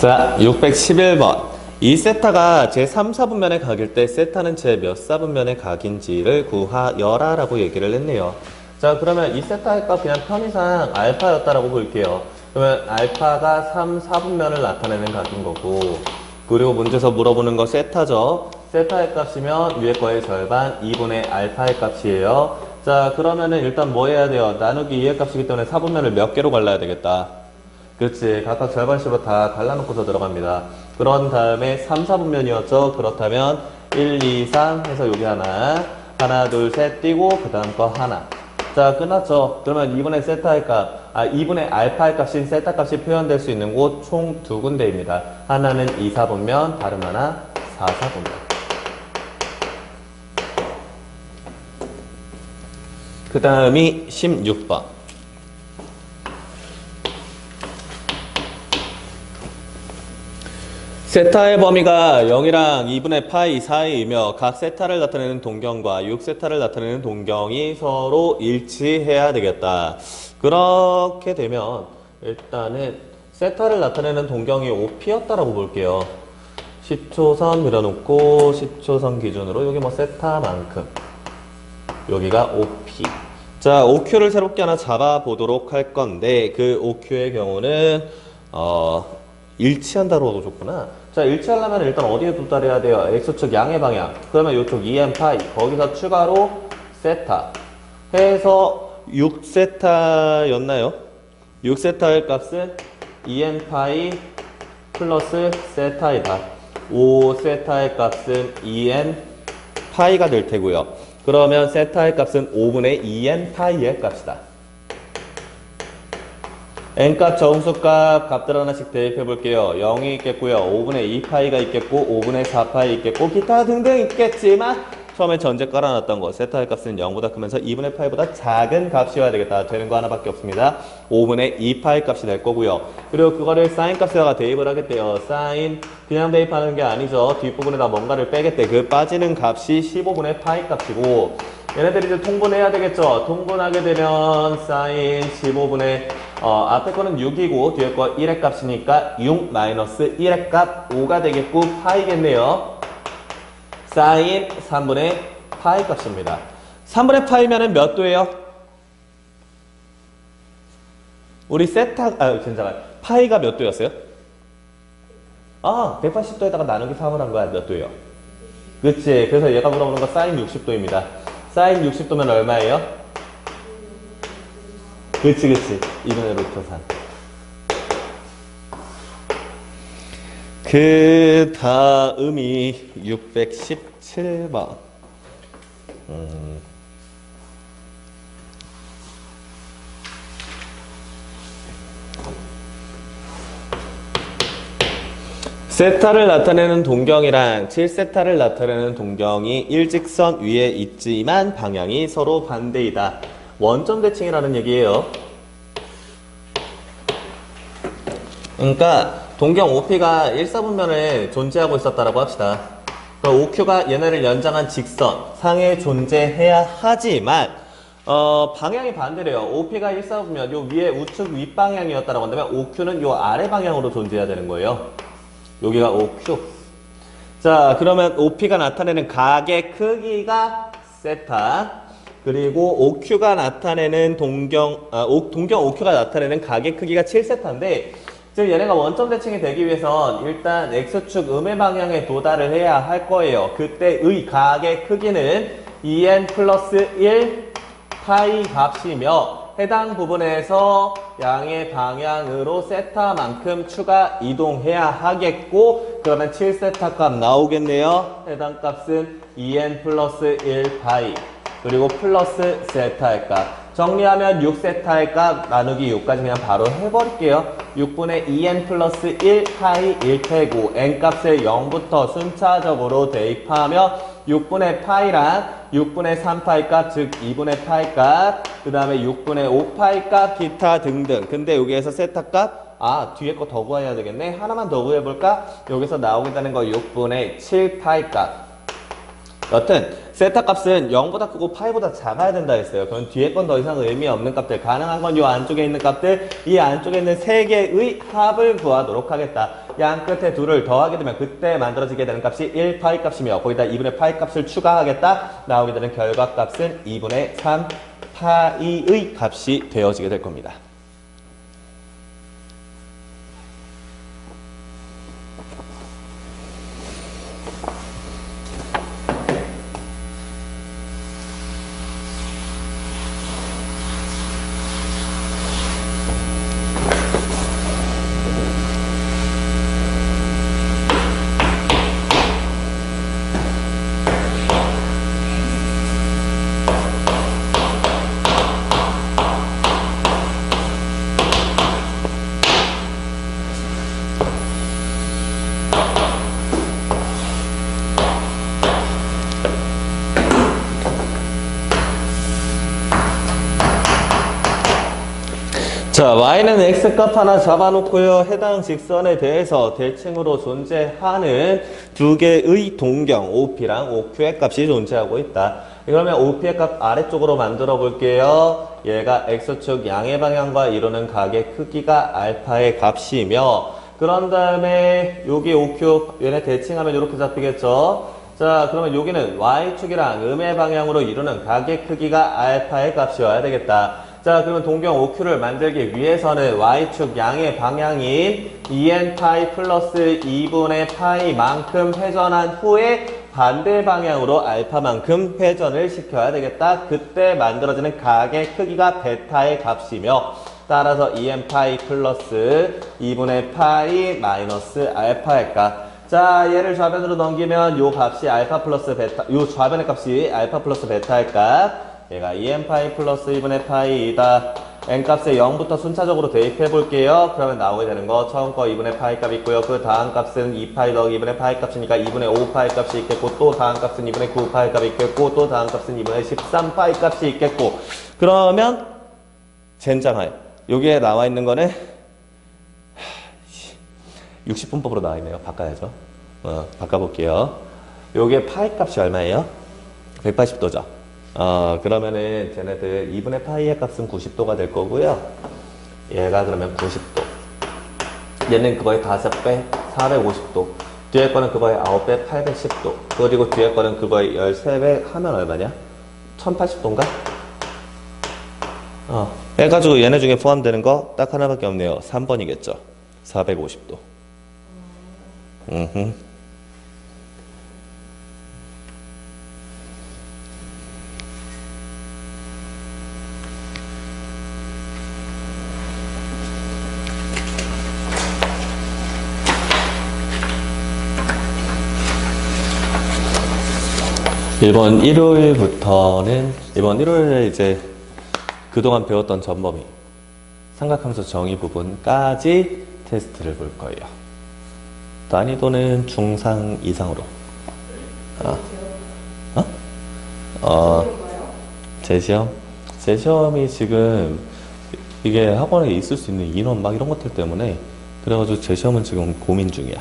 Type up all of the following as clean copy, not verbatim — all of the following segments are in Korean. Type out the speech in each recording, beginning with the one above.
자, 611번. 이 세타가 제3, 4분면의 각일 때 세타는 제 몇 사분면의 각인지를 구하여라 라고 얘기를 했네요. 자, 그러면 이 세타의 값 그냥 편의상 알파였다라고 볼게요. 그러면 알파가 3, 4분면을 나타내는 각인 거고, 그리고 문제에서 물어보는 거 세타죠. 세타의 값이면 위에 거의 절반 2분의 알파의 값이에요. 자, 그러면은 일단 뭐 해야 돼요? 나누기 2의 값이기 때문에 4분면을 몇 개로 갈라야 되겠다. 그렇지. 각각 절반씩으로 다 갈라놓고서 들어갑니다. 그런 다음에 3, 4분면이었죠. 그렇다면 1, 2, 3 해서 여기 하나, 둘, 셋 띄고 그 다음 거 하나. 자, 끝났죠. 그러면 2분의 세타의 값, 2분의 알파의 값인 세타 값이 표현될 수 있는 곳 총 두 군데입니다. 하나는 2, 4분면, 다른 하나 4, 4분면. 그 다음이 16번. 세타의 범위가 0이랑 2분의 파이 사이이며 각 세타를 나타내는 동경과 6세타를 나타내는 동경이 서로 일치해야 되겠다. 그렇게 되면 일단은 세타를 나타내는 동경이 OP였다라고 볼게요. 10초선 그려놓고 10초선 기준으로 여기 뭐 세타만큼 여기가 OP. 자, OQ를 새롭게 하나 잡아보도록 할 건데 그 OQ의 경우는 일치한다고 줬구나. 자, 일치하려면 일단 어디에 도달해야 돼요? X축 양의 방향. 그러면 이쪽 2n 파이. 거기서 추가로 세타. 해서 6세타였나요? 6세타의 값은 2n 파이 플러스 세타이다. 5세타의 값은 2n 파이가 될 테고요. 그러면 세타의 값은 5분의 2n 파이의 값이다. n값, 정수값, 값들 하나씩 대입해 볼게요. 0이 있겠고요. 5분의 2파이가 있겠고, 5분의 4파이 있겠고, 기타 등등 있겠지만, 처음에 전제 깔아놨던 거, 세타의 값은 0보다 크면서 2분의 파이보다 작은 값이어야 되겠다. 되는 거 하나밖에 없습니다. 5분의 2파이 값이 될 거고요. 그리고 그거를 사인 값에다가 대입을 하겠대요. 사인, 그냥 대입하는 게 아니죠. 뒷부분에다 뭔가를 빼겠대. 그 빠지는 값이 15분의 파이 값이고, 얘네들이 이제 통분해야 되겠죠. 통분하게 되면 사인 15분의 앞에 거는 6이고 뒤에 거 1의 값이니까 6 마이너스 1의 값 5가 되겠고 파이겠네요. 사인 3분의 파이 값입니다. 3분의 파이면은 몇 도예요? 우리 잠깐만. 파이가 몇 도였어요? 180도에다가 나누기 3을 한 거야. 몇 도예요? 그치. 그래서 얘가 물어보는 거 사인 60도입니다. 사인 60도면 얼마예요? 그치. 2분의 루트 3. 그 다음이 617번. 세타를 나타내는 동경이랑 7세타를 나타내는 동경이 일직선 위에 있지만 방향이 서로 반대이다. 원점 대칭이라는 얘기예요. 그러니까 동경 OP가 1, 4분면에 존재하고 있었다라고 합시다. OQ가 얘네를 연장한 직선 상에 존재해야 하지만 방향이 반대래요. OP가 1, 4분면 요 위에 우측 윗방향이었다라고 한다면 OQ는 요 아래 방향으로 존재해야 되는 거예요. 여기가 OQ. 자, 그러면 OP가 나타내는 각의 크기가 세타. 그리고 OQ가 나타내는 동경 OQ가 나타내는 각의 크기가 7세타인데, 지금 얘네가 원점 대칭이 되기 위해선 일단 X축 음의 방향에 도달을 해야 할 거예요. 그때의 각의 크기는 2n 플러스 1 파이 값이며, 해당 부분에서 양의 방향으로 세타만큼 추가 이동해야 하겠고, 그러면 7세타 값 나오겠네요. 해당 값은 2n 플러스 1 파이 그리고 플러스 세타의 값. 정리하면 6세타의 값 나누기 6까지 그냥 바로 해버릴게요. 6분의 2n 플러스 1 파이 1태고 n값을 0부터 순차적으로 대입하며 6분의 파이랑 6분의 3파이 값, 즉 2분의 파이 값, 그 다음에 6분의 5파이 값, 기타 등등. 근데 여기에서 세타 값, 뒤에 거 더 구해야 되겠네. 하나만 더 구해볼까? 여기서 나오게 되는 거 6분의 7파이 값. 여튼 세타 값은 0보다 크고 파이보다 작아야 된다 했어요. 그럼 뒤에 건 더 이상 의미 없는 값들, 가능한 건 이 안쪽에 있는 값들, 이 안쪽에 있는 세 개의 합을 구하도록 하겠다. 양 끝에 둘을 더하게 되면 그때 만들어지게 되는 값이 1 파이 값이며 거기다 2분의 파이 값을 추가하겠다. 나오게 되는 결과값은 2분의 3 파이의 값이 되어지게 될 겁니다. 자, y는 x값 하나 잡아놓고요. 해당 직선에 대해서 대칭으로 존재하는 두 개의 동경 OP랑 OQ의 값이 존재하고 있다. 그러면 OP의 값 아래쪽으로 만들어 볼게요. 얘가 x축 양의 방향과 이루는 각의 크기가 알파의 값이며, 그런 다음에 여기 OQ 얘네 대칭하면 이렇게 잡히겠죠. 자, 그러면 여기는 y축이랑 음의 방향으로 이루는 각의 크기가 알파의 값이어야 되겠다. 자, 그러면 동경 OQ를 만들기 위해서는 y축 양의 방향인 2n 파이 플러스 2분의 파이만큼 회전한 후에 반대 방향으로 알파만큼 회전을 시켜야 되겠다. 그때 만들어지는 각의 크기가 베타의 값이며, 따라서 2n 파이 플러스 2분의 파이 마이너스 알파의 값. 자, 얘를 좌변으로 넘기면 요 값이 알파 플러스 베타, 요 좌변의 값이 알파 플러스 베타의 값. 얘가 2n 파이 플러스 2분의 파이이다. n 값에 0부터 순차적으로 대입해 볼게요. 그러면 나오게 되는 거 처음 거 2분의 파이 값 있고요. 그 다음 값은 2파이 더하기 2분의 파이 값이니까 2분의 5파이 값이 있겠고, 또 다음 값은 2분의 9파이 값이 있겠고, 또 다음 값은 2분의 13파이 값이 있겠고. 그러면 젠장하여 여기에 나와 있는 거는 60분법으로 나와 있네요. 바꿔야죠. 바꿔볼게요. 여기에 파이 값이 얼마예요? 180도죠. 그러면은 쟤네들 2분의 파이의 값은 90도가 될 거고요. 얘가 그러면 90도. 얘는 그거의 5배 450도. 뒤에 거는 그거의 9배 810도. 그리고 뒤에 거는 그거의 13배 하면 얼마냐? 1080도인가? 해가지고 얘네 중에 포함되는 거 딱 하나밖에 없네요. 3번이겠죠. 450도. 1번 일요일부터는, 이번 일요일에 이제 그동안 배웠던 전범위, 삼각함수 정의 부분까지 테스트를 볼 거예요. 난이도는 중상 이상으로. 제 시험이 지금 이게 학원에 있을 수 있는 인원 막 이런 것들 때문에, 그래가지고 제 시험은 지금 고민 중이야.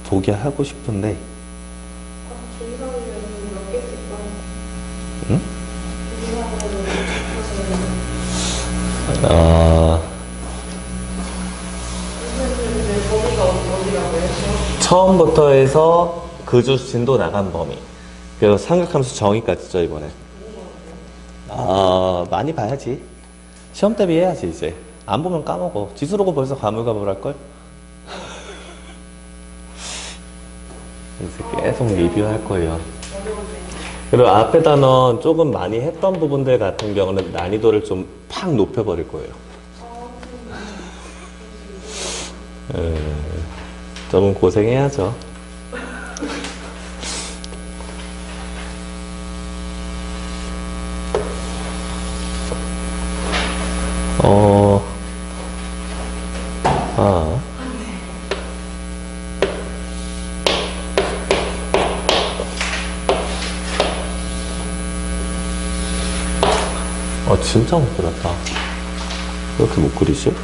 보게 하고 싶은데. 응? 처음부터 해서 그 진도 나간 범위, 그래서 삼각함수 정의까지죠 이번에. 많이 봐야지. 시험 대비 해야지. 이제 안 보면 까먹어. 지수로고 벌써 가물가물할걸? 이제 계속 리뷰할 거예요. 그리고 앞에 단원 조금 많이 했던 부분들 같은 경우는 난이도를 좀 팍 높여버릴 거예요. 조금 고생해야죠. 진짜 못 그렸다. 왜 이렇게 못 그리지?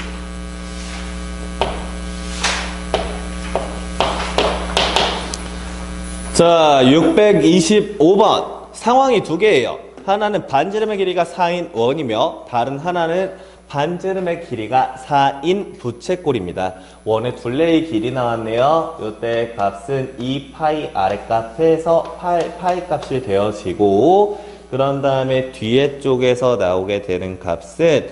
자, 625번. 상황이 두 개예요. 하나는 반지름의 길이가 4인 원이며 다른 하나는 반지름의 길이가 4인 부채꼴입니다. 원의 둘레의 길이 나왔네요. 이때 값은 2파이 아랫값에서 8파이 값이 되어지고 그런 다음에 뒤에 쪽에서 나오게 되는 값은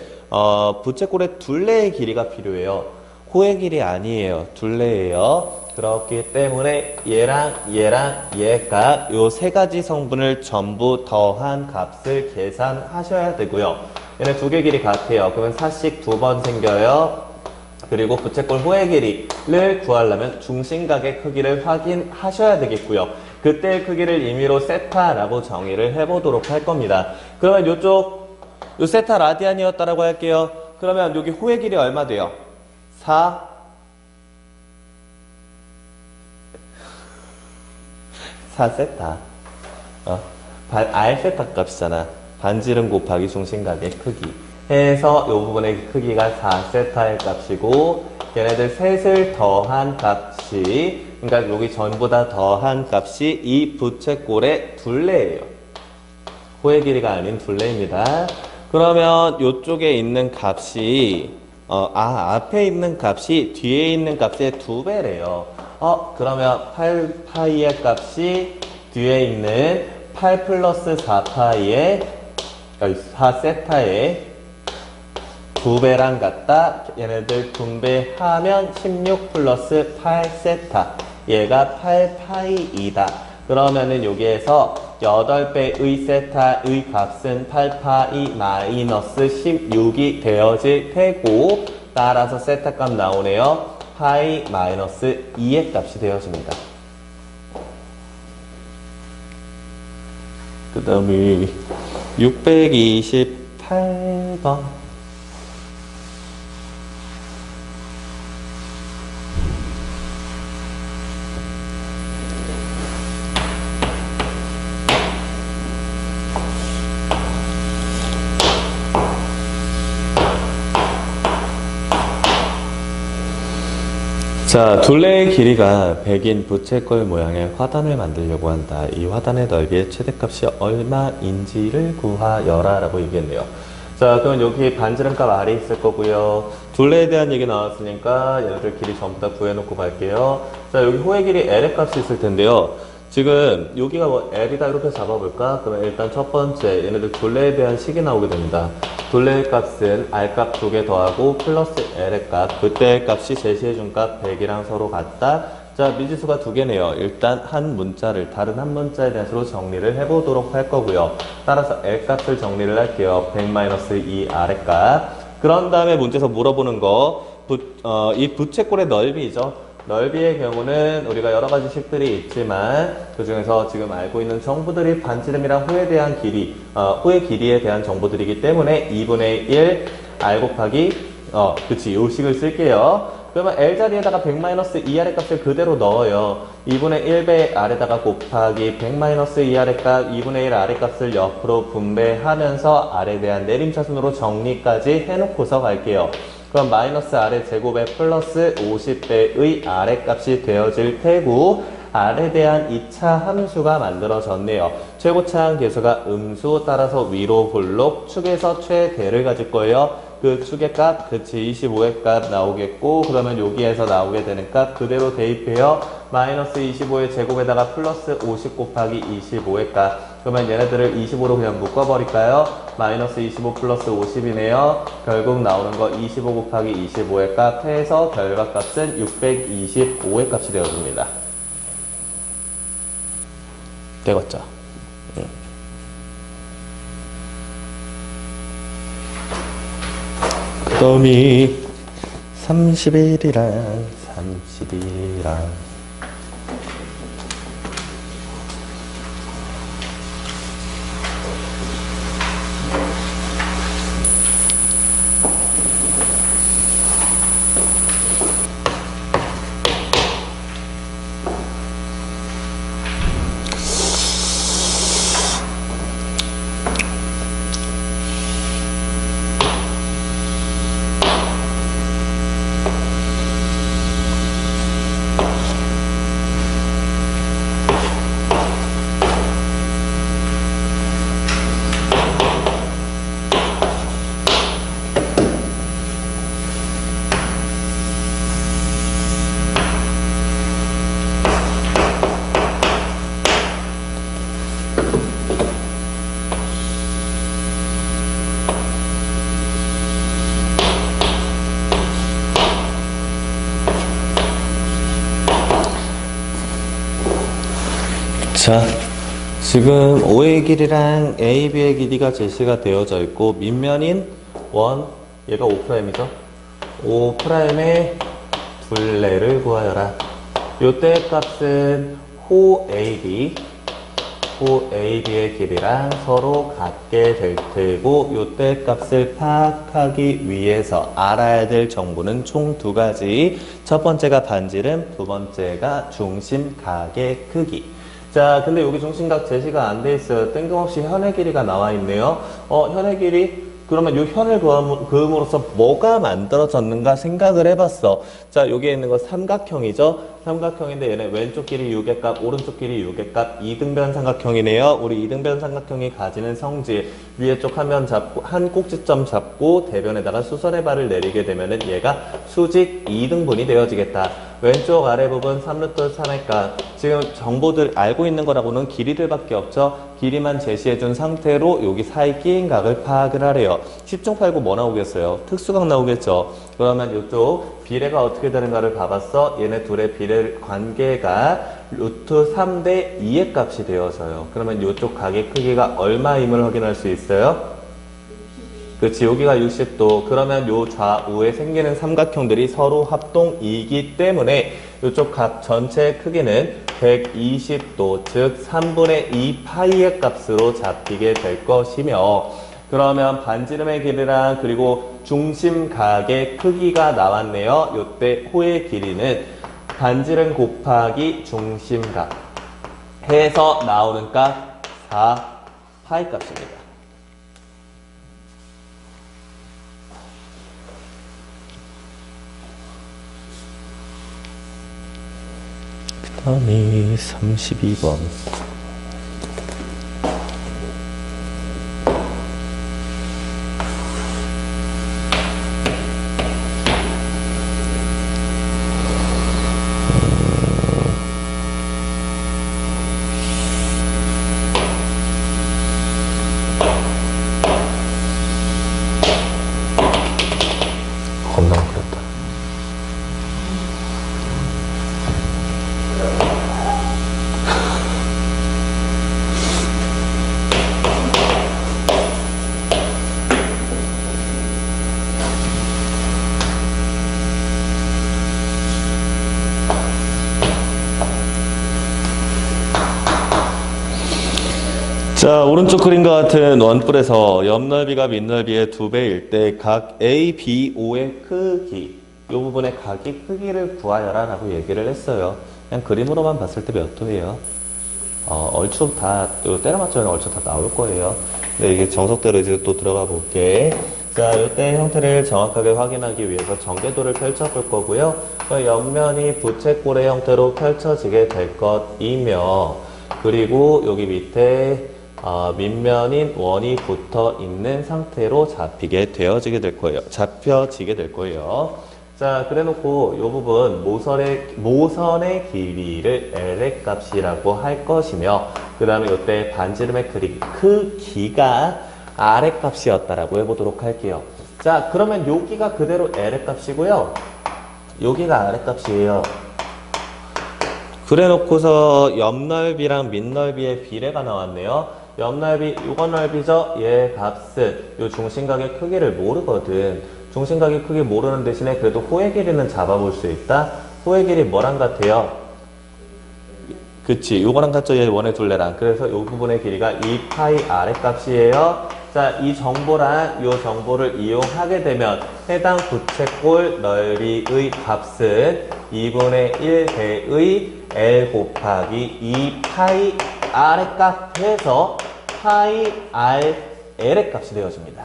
부채꼴의 둘레의 길이가 필요해요. 호의 길이 아니에요. 둘레예요. 그렇기 때문에 얘랑 얘값 요 세 가지 성분을 전부 더한 값을 계산하셔야 되고요. 얘네 두 개 길이 같아요. 그러면 사씩 두 번 생겨요. 그리고 부채꼴 호의 길이를 구하려면 중심각의 크기를 확인하셔야 되겠고요. 그때의 크기를 임의로 세타라고 정의를 해보도록 할 겁니다. 그러면 요 세타 라디안이었다라고 할게요. 그러면 여기 호의 길이 얼마 돼요? 4세타. R세타 값이잖아. 반지름 곱하기 중심각의 크기. 해서 이 부분의 크기가 4세타의 값이고, 얘네들 셋을 더한 값이, 그러니까 여기 전부 다 더한 값이 이 부채꼴의 둘레예요. 호의 길이가 아닌 둘레입니다. 그러면 이쪽에 있는 값이, 앞에 있는 값이 뒤에 있는 값의 2배래요. 그러면 8파이의 값이 뒤에 있는 8 플러스 4파이의 4세타의 2배랑 같다. 얘네들 분배하면 16 플러스 8세타. 얘가 8파이이다. 그러면은 여기에서 8배의 세타의 값은 8파이 마이너스 16이 되어질 테고, 따라서 세타 값 나오네요. 파이 마이너스 2의 값이 되어집니다. 그 다음에 628번. 자, 둘레의 길이가 100인 부채꼴 모양의 화단을 만들려고 한다. 이 화단의 넓이의 최대값이 얼마인지를 구하여라 라고 얘기했네요. 자, 그럼 여기 반지름값 R이 있을 거고요. 둘레에 대한 얘기 나왔으니까 얘네들 길이 전부 다 구해놓고 갈게요. 자, 여기 호의 길이 L의 값이 있을 텐데요. 지금 여기가 뭐 L이다 이렇게 잡아볼까? 그러면 일단 첫 번째 얘네들 둘레에 대한 식이 나오게 됩니다. 둘레의 값은 R값 2개 더하고 플러스 L의 값, 그때의 값이 제시해준 값 100이랑 서로 같다. 자, 미지수가 2개네요. 일단 한 문자를 다른 한 문자에 대한 수로 정리를 해보도록 할 거고요. 따라서 L값을 정리를 할게요. 100-2 R값. 그런 다음에 문제에서 물어보는 거, 이 부채꼴의 넓이죠. 넓이의 경우는 우리가 여러 가지 식들이 있지만 그 중에서 지금 알고 있는 정보들이 반지름이랑 호에 대한 길이, 호의 길이에 대한 정보들이기 때문에 2분의 1 R 곱하기, 그치, 요 식을 쓸게요. 그러면 L 자리에다가 100-2 아래 값을 그대로 넣어요. 2분의 1배 아래다가 곱하기 100-2 아래 값, 2분의 1 아래 값을 옆으로 분배하면서 R에 대한 내림차순으로 정리까지 해놓고서 갈게요. 그럼 마이너스 R의 제곱에 플러스 50배의 R의 값이 되어질 테고, R에 대한 2차 함수가 만들어졌네요. 최고차항 계수가 음수, 따라서 위로 볼록 축에서 최대를 가질 거예요. 그 축의 값, 그치, 25의 값 나오겠고, 그러면 여기에서 나오게 되는 값 그대로 대입해요. 마이너스 25의 제곱에다가 플러스 50 곱하기 25의 값. 그러면 얘네들을 25로 그냥 묶어버릴까요? 마이너스 25 플러스 50이네요. 결국 나오는 거 25 곱하기 25의 값 해서 결과값은 625의 값이 되어집니다. 되겠죠? 그 다음이 31이랑 자, 지금 O의 길이랑 AB의 길이가 제시가 되어져 있고 밑면인 1, 얘가 5'이죠. 5'의 둘레를 구하여라. 요때 값은 호 AB의 길이랑 서로 같게 될 테고 요때 값을 파악하기 위해서 알아야 될 정보는 총 두 가지. 첫 번째가 반지름, 두 번째가 중심각의 크기. 자, 근데 여기 중심각 제시가 안 돼 있어요. 뜬금없이 현의 길이가 나와 있네요. 현의 길이 그러면 이 현을 그음으로써 뭐가 만들어졌는가 생각을 해봤어. 자, 여기에 있는 거 삼각형이죠. 삼각형인데 얘네 왼쪽 길이 6의 값, 오른쪽 길이 6의 값, 이등변 삼각형이네요. 우리 이등변 삼각형이 가지는 성질, 위에 쪽 한 면 잡고 한 꼭지점 잡고 대변에다가 수선의 발을 내리게 되면은 얘가 수직 2등분이 되어지겠다. 왼쪽 아래 부분 3루트 3의 값. 지금 정보들 알고 있는 거라고는 길이들밖에 없죠. 길이만 제시해준 상태로 여기 사이 끼인 각을 파악을 하래요. 10중 8구 뭐 나오겠어요? 특수각 나오겠죠. 그러면 이쪽 비례가 어떻게 되는가를 봐봤어. 얘네 둘의 비례 관계가 루트 3대 2의 값이 되어서요. 그러면 이쪽 각의 크기가 얼마임을 확인할 수 있어요? 그렇지, 여기가 60도. 그러면 요 좌우에 생기는 삼각형들이 서로 합동이기 때문에 이쪽 각 전체의 크기는 120도, 즉 3분의 2 파이의 값으로 잡히게 될 것이며, 그러면 반지름의 길이랑 그리고 중심각의 크기가 나왔네요. 요때 호의 길이는 반지름 곱하기 중심각 해서 나오는 값 4 파이 값입니다. 그 다음이 32번. 겁나 어렵다. 자, 오른쪽 그림과 같은 원뿔에서 옆넓이가 밑넓이의 2배일 때 각 A, B, O의 크기, 이 부분의 각의 크기를 구하여라 라고 얘기를 했어요. 그냥 그림으로만 봤을 때 몇 도예요? 얼추 다, 때려 맞추면 얼추 다 나올 거예요. 근데 이게 정석대로 이제 또 들어가 볼게. 자, 이때 형태를 정확하게 확인하기 위해서 전개도를 펼쳐볼 거고요. 옆면이 부채꼴의 형태로 펼쳐지게 될 것이며, 그리고 여기 밑에 밑면인 원이 붙어 있는 상태로 잡히게 되어지게 될 거예요. 잡혀지게 될 거예요. 자, 그래 놓고 이 부분 모선의 길이를 L의 값이라고 할 것이며, 그 다음에 이때 반지름의 크기가 R의 값이었다라고 해보도록 할게요. 자, 그러면 여기가 그대로 L의 값이고요. 여기가 R의 값이에요. 그래 놓고서 옆넓이랑 밑넓이의 비례가 나왔네요. 옆넓이, 요거 넓이죠? 얘 값은 요 중심각의 크기를 모르거든. 중심각의 크기 모르는 대신에 그래도 호의 길이는 잡아볼 수 있다. 호의 길이 뭐랑 같아요? 그치, 요거랑 같죠? 얘 원의 둘레랑. 그래서 요 부분의 길이가 2파이 R의 값이에요. 자, 이 정보랑 요 정보를 이용하게 되면 해당 부채꼴 넓이의 값은 2분의 1 배의 L 곱하기 2파이 R의 값 해서 파이 R L의 값이 되어집니다.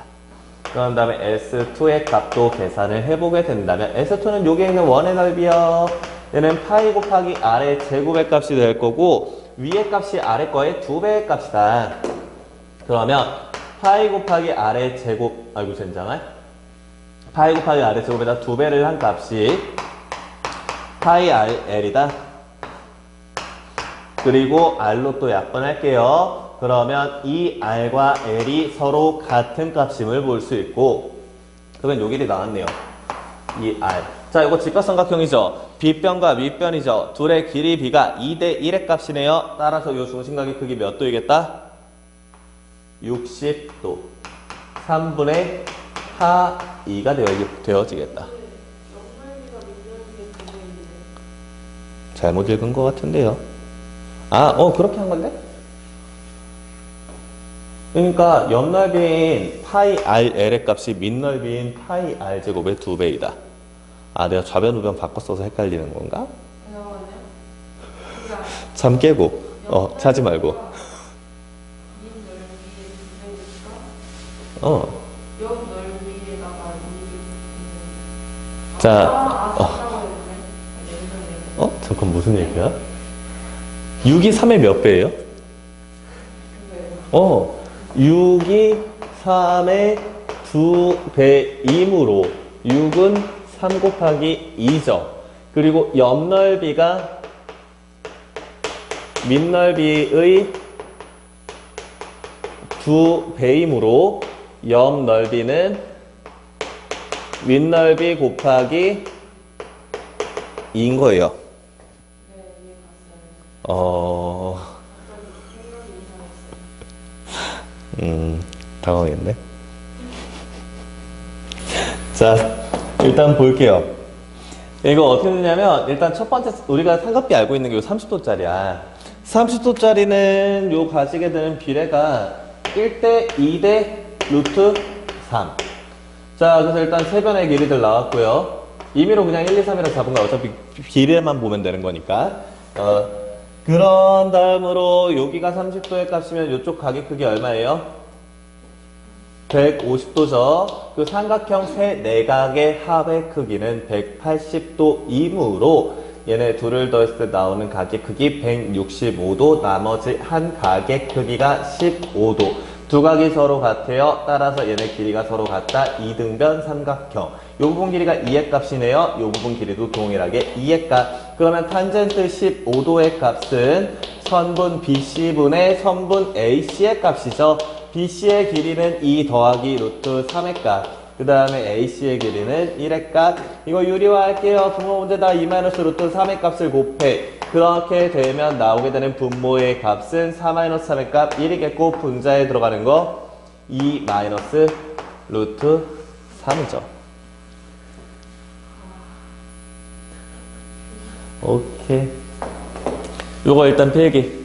그런 다음에 S2의 값도 계산을 해보게 된다면 S2는 여기에 있는 원의 넓이요. 얘는 파이 곱하기 R의 제곱의 값이 될 거고 위의 값이 R의 거의 2배의 값이다. 그러면 파이 곱하기 R의 제곱, 아이고 젠장할. 파이 곱하기 R의 제곱에다 2배를 한 값이 파이 R L이다. 그리고 R로 또 약분할게요. 그러면 이 R과 L이 서로 같은 값임을 볼 수 있고, 그러면 요 길이 나왔네요. 이 R. 자, 이거 직각삼각형이죠. 빗변과 밑변이죠. 둘의 길이 b가 2대 1의 값이네요. 따라서 이 중심각의 크기 몇 도이겠다? 60도. 3분의 하 2가 되어지겠다. 잘못 읽은 것 같은데요. 그렇게 한 건데? 그러니까 옆넓이인 파이 RL의 값이 밑넓이인 파이 R 제곱의 2배이다. 내가 좌변 우변 바꿔 써서 헷갈리는 건가? 잠 깨고 자지 말고. 자, 잠깐 무슨 얘기야? 6이 3의 몇 배예요? 6이 3의 2배이므로 6은 3 곱하기 2죠. 그리고 옆넓이가 밑넓이의 2배이므로 옆넓이는 윗넓이 곱하기 2인 거예요. 당황했네. 자, 일단 볼게요. 이거 어떻게 되냐면, 일단 첫 번째, 우리가 삼각비 알고 있는 게 30도짜리야. 30도짜리는 요 가지게 되는 비례가 1대 2대 루트 3. 자, 그래서 일단 세 변의 길이들 나왔고요. 임의로 그냥 1, 2, 3이라 잡은 거야. 어차피 비례만 보면 되는 거니까. 그런 다음으로 여기가 30도의 값이면 이쪽 가게 크기 얼마예요? 150도죠. 그 삼각형 세 내각의 합의 크기는 180도이므로 얘네 둘을 더했을 때 나오는 가게 크기 165도, 나머지 한 가게 크기가 15도. 두 각이 서로 같아요. 따라서 얘네 길이가 서로 같다. 이등변 삼각형. 요 부분 길이가 2의 값이네요. 요 부분 길이도 동일하게 2의 값. 그러면 탄젠트 15도의 값은 선분 BC분의 선분 AC의 값이죠. BC의 길이는 2 더하기 루트 3의 값. 그 다음에 AC의 길이는 1의 값. 이거 유리화할게요. 분모 문제다. 2 마이너스 루트 3의 값을 곱해. 그렇게 되면 나오게 되는 분모의 값은 4 마이너스 3의 값 1이겠고, 분자에 들어가는 거 2 마이너스 루트 3이죠. 오케이. 요거 일단 필기.